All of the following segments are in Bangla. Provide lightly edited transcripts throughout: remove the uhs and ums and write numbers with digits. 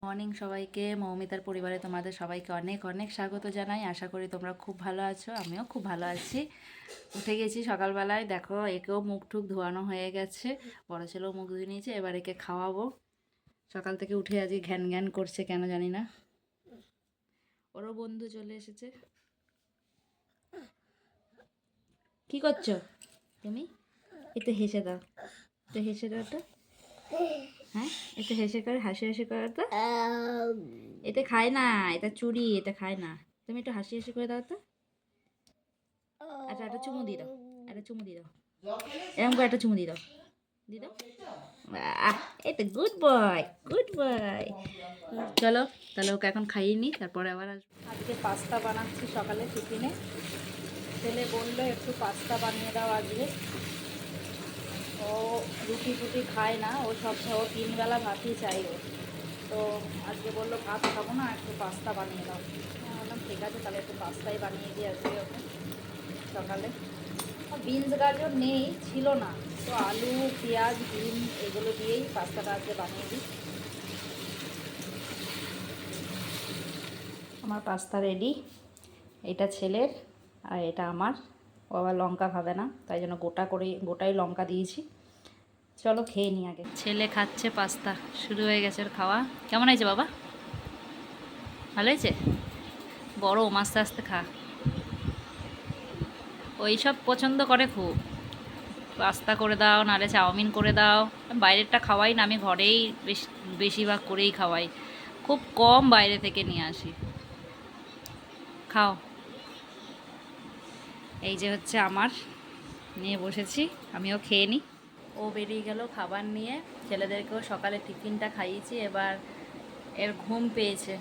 মর্নিং সবাইকে, মৌমিতার পরিবারে তোমাদের সবাইকে অনেক অনেক স্বাগত জানাই। আশা করি তোমরা খুব ভালো আছো, আমিও খুব ভালো আছি। উঠে গেছি সকালবেলায়, দেখো একেও মুখ টুক ধোয়ানো হয়ে গেছে, বড় ছেলেও মুখ ধুয়ে নিয়েছে। এবার একে খাওয়াবো। সকাল থেকে উঠে আজকে ঘ্যান ঘ্যান করছে, কেন জানি না। ওরও বন্ধু চলে এসেছে। কি করছো তুমি? এতে হেসে দাও, এতে হেসে দাও তো। হ্যাঁ, এতে হেসে করে, হাসি হাসি করো তো। এতে খায় না, এটা চুরি, এটা খায় না। তুমি একটু হাসি হাসি করে দাও তো। আচ্ছা, একটা চুমু দিয়ে দাও, একটা চুমু দিয়ে দাও, এরকম করে একটা চুমু দিয়ে দাও, দিয়ে দাও। এই তো গুড বয়, গুড বয়। চলো তাহলে ওকে এখন খাইয়ে নিই, তারপরে আবার আসবো। আজকে পাস্তা বানাচ্ছি সকালে টিফিনে। ছেলে বললো একটু পাস্তা বানিয়ে দাও আজকে। ও রুটি ফুটি খায় না, ও সব ও 3 বেলা ভাতই চাই ও। তো আজকে বললো ভাত খাবো না, একটু পাস্তা বানিয়ে দাও। বললাম ঠিক আছে, তাহলে একটু পাস্তাই বানিয়ে দিই আজকে ওকে সকালে। বিনস গাজর নেই, ছিল না, তো আলু পেঁয়াজ ডিম এগুলো দিয়েই পাস্তাটা আজকে বানিয়ে দিই। আমার পাস্তা রেডি। এটা ছেলের আর এটা আমার। ও আবার লঙ্কা খাবে না, তাই জন্য গোটাই লঙ্কা দিয়েছি। চলো খেয়ে নিই আগে। ছেলে খাচ্ছে পাস্তা, শুরু হয়ে গেছে ওর খাওয়া। কেমন হয়েছে বাবা? ভালো হয়েছে? বড় আস্তে আস্তে খা। ওই সব পছন্দ করে খুব। পাস্তা করে দাও, নাহলে চাউমিন করে দাও। বাইরেরটা খাওয়াই না, আমি ঘরেই বেশিরভাগ করেই খাওয়াই, খুব কম বাইরে থেকে নিয়ে আসি। খাও। এই যে হচ্ছে আমার, নিয়ে বসেছি, আমিও খেয়ে নিই। ও বেরিয়ে গেল খাবার নিয়ে। ছেলেদেরকেও সকালে টিফিনটা খাইয়েছি। এবার এর ঘুম পেয়েছে,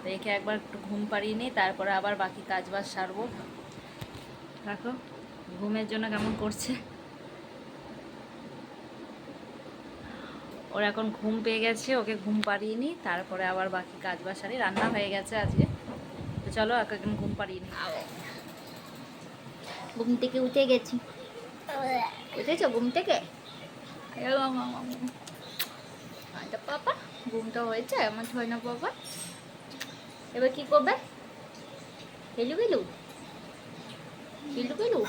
রেখে একবার একটু ঘুম পাড়িয়ে নিই, তারপরে আবার বাকি কাজবাজ সারবো। দেখো ঘুমের জন্য কেমন করছে। ওর এখন ঘুম পেয়ে গেছে, ওকে ঘুম পাড়িয়ে নিই, তারপরে আবার বাকি কাজবাজ সারি। রান্না হয়ে গেছে আজকে, তো চলো এখন ঘুম পাড়িয়ে নিই। ঘুম থেকে উঠে গেছি। উঠেছো ঘুম থেকে? আচ্ছা পাপা, ঘুমটা হয়েছে আমার, হয় না বাবা? এবার কি করবে? গেলু গেলু গেলু গেলু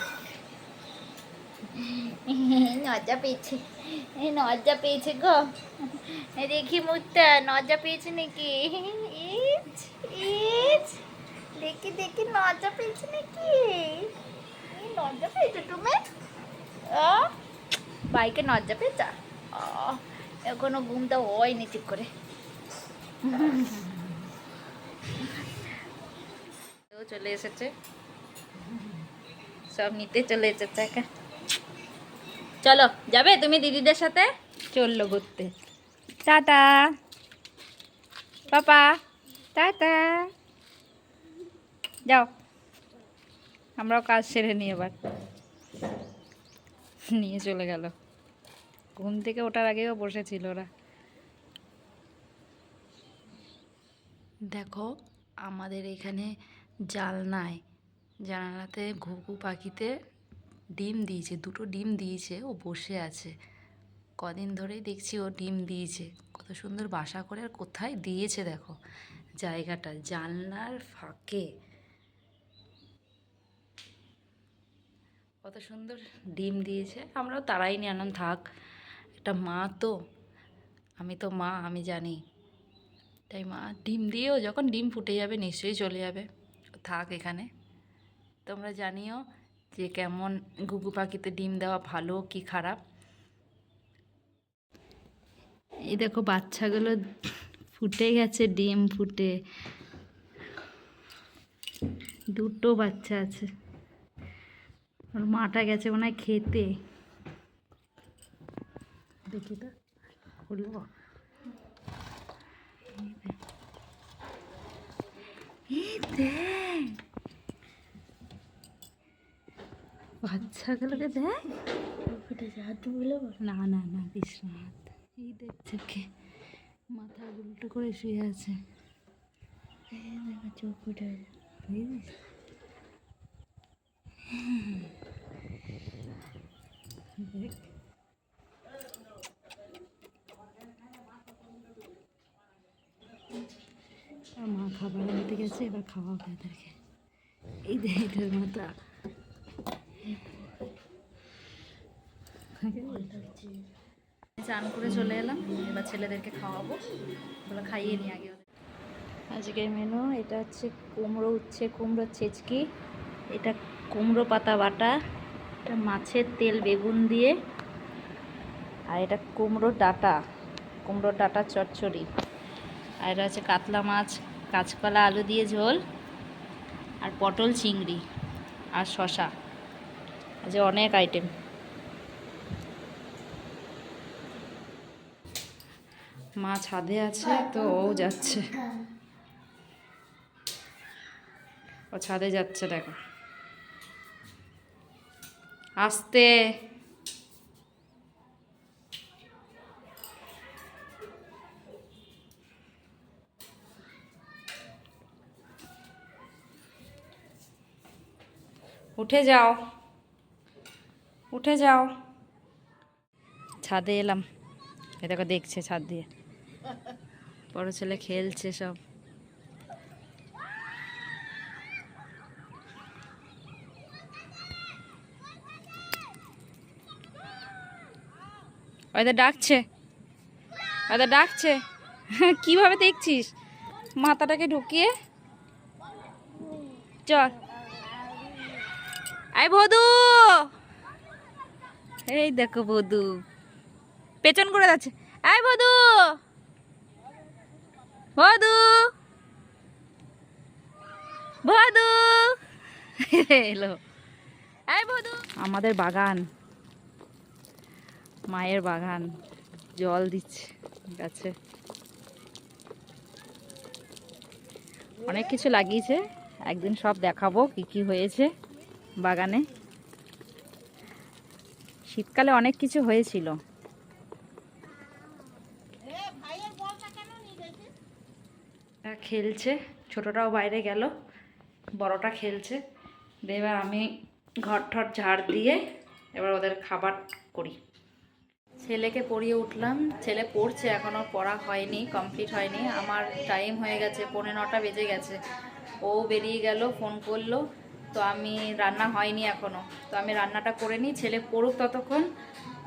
নজা পেয়েছে, নজা পেয়েছে গো। দেখি মুখটা, নজা পেয়েছে নাকি? ইচ ইচ, দেখি দেখি নজা পেয়েছে নাকি? নজা পেয়েছো তুমি? বাইকে নজা পেয়েছা? এখনো ঘুমটা হয়নি ঠিক করে। চলে এসেছে, সব নিতে চলে এসেছে একা। চলো, যাবে তুমি দিদিদের সাথে? চললো ঘুরতে। টাটা পাপা, টাটা। যাও, আমরাও কাজ সেরে নিই এবার। নিয়ে চলে গেল। ঘুম থেকে ওঠার আগেও বসেছিল ওরা। দেখো আমাদের এখানে জানালাতে ঘুঘু পাখিতে ডিম দিয়েছে, 2টো ডিম দিয়েছে। ও বসে আছে, কদিন ধরেই দেখছি ও ডিম দিয়েছে। কত সুন্দর বাসা করে, আর কোথায় দিয়েছে দেখো, জায়গাটা জানলার ফাঁকে। কত সুন্দর ডিম দিয়েছে। আমরাও তাড়াই নি, আনন্দ থাক, একটা মা তো, আমি তো মা, আমি জানি। তাই মা ডিম দিয়েও যখন ডিম ফুটে যাবে নিশ্চয়ই চলে যাবে, থাক এখানে। তোমরা জানিও যে কেমন ঘুঘু পাখিতে ডিম দেওয়া ভালো কি খারাপ। এই দেখো বাচ্চাগুলো ফুটে গেছে, ডিম ফুটে 2টো বাচ্চা আছে। ওর মাটা গেছে মনে হয় খেতে। দেখি তো, খুলবো। বাচ্চাগুলোকে দেখ, না না না বিশ্রাম। এই দেখছে কে, মাথা উল্টো করে শুয়ে আছে, চোখ উঠে। দেখ খাবার আনতে গেছে, এবার খাওয়াবে ওদেরকে। এই যে এটার মাথা চান করে চলে এলাম, এবার ছেলেদেরকে খাওয়াবো, ওগুলো খাইয়ে নিই আগে ওদের। আজকের মেনু এটা হচ্ছে কুমড়ো, উচ্ছে কুমড়ো ছেচকি, এটা কুমড়ো পাতা বাটা, এটা মাছের তেল বেগুন দিয়ে, আর এটা কুমড়োর ডাঁটা চচ্চড়ি, আর এটা হচ্ছে কাতলা মাছ কাঁচকলা আলু দিয়ে ঝোল, আর পটল চিংড়ি আর শশা। আজ অনেক আইটেম। মা ছাদে আছে তো ও যাচ্ছে, ও ছাদে যাচ্ছে, দেখো আস্তে। উঠে যাও, উঠে যাও। ছাদে এলাম, এ দেখো দেখছে ছাদ দিয়ে, বড় ছেলে খেলছে সব। ওদের ডাকছে, ওদের ডাকছে। কিভাবে দেখছিস, মাথাটাকে ঢুকিয়ে। চল আই বধু, এই দেখো বধু পেছন করে যাচ্ছে। আই বধু, বধু, বধু এলো। আই বধু। আমাদের বাগান, মায়ের বাগান, জল দিচ্ছে গাছে, অনেক কিছু লাগিয়েছে, একদিন সব দেখাবো কি কি হয়েছে বাগানে। শীতকালে অনেক কিছু হয়েছিল। খেলছে, ছোটটাও বাইরে গেল, বড়টা খেলছে। এবার আমি ঘর ঠর ঝাড় দিয়ে এবার ওদের খাবার করি। ছেলেকে পড়িয়ে উঠলাম, ছেলে পড়ছে, এখনও পড়া হয়নি, কমপ্লিট হয়নি। আমার টাইম হয়ে গেছে, 9:45 বেজে গেছে। ও বেরিয়ে গেল, ফোন করলো, তো আমি রান্না হয়নি এখনও, তো আমি রান্নাটা করে নিই, ছেলে পড়ুক ততক্ষণ।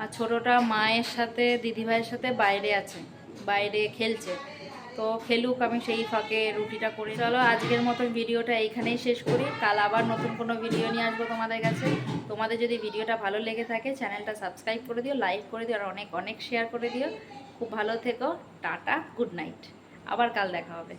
আর ছোটোটা মায়ের সাথে দিদিভাইয়ের সাথে বাইরে আছে, বাইরে খেলছে, তো খেলুক, আমি সেই ফাঁকে রুটিটা করে। চলো আজকের মতো ভিডিওটা এইখানেই শেষ করি, কাল আবার নতুন কোনো ভিডিও নিয়ে আসবো তোমাদের কাছে। তোমাদের যদি ভিডিওটা ভালো লেগে থাকে চ্যানেলটা সাবস্ক্রাইব করে দিও, লাইক করে দিও, আর অনেক অনেক শেয়ার করে দিও। খুব ভালো থেকো, টাটা, গুড নাইট, আবার কাল দেখা হবে।